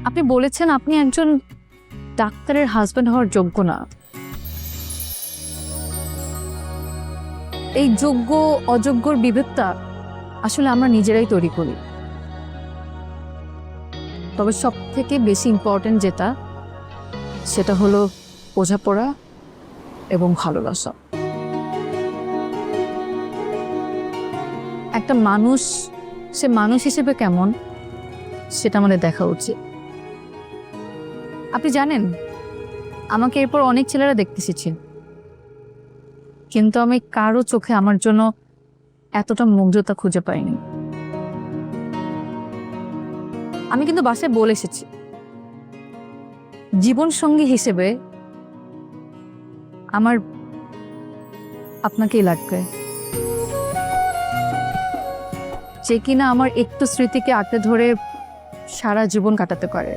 আপনি বলেছেন আপনি একজন ডাক্তারের হাজবেন্ড হওয়ার যোগ্য না। এই যোগ্য অযোগ্যর বিভেদটা আসলে আমরা নিজেরাই তৈরি করি। তবে সব থেকে বেশি ইম্পর্টেন্ট যেটা, সেটা হলো বোঝাপড়া এবং ভালোবাসা। একটা মানুষ সে মানুষ হিসেবে কেমন সেটা আমাদের দেখা উচিত। আপনি জানেন, আমাকে এরপর অনেক ছেলেরা দেখতে এসেছে, কিন্তু আমি কারো চোখে আমার জন্য এতটা মুগ্ধতা খুঁজে পাইনি। আমি কিন্তু বাসায় বলে এসেছি, জীবন সঙ্গী হিসেবে আমার আপনাকেই লাগবে, যে কিনা আমার একটু স্মৃতিকে আঁকড়ে ধরে সারা জীবন কাটাতে পারে।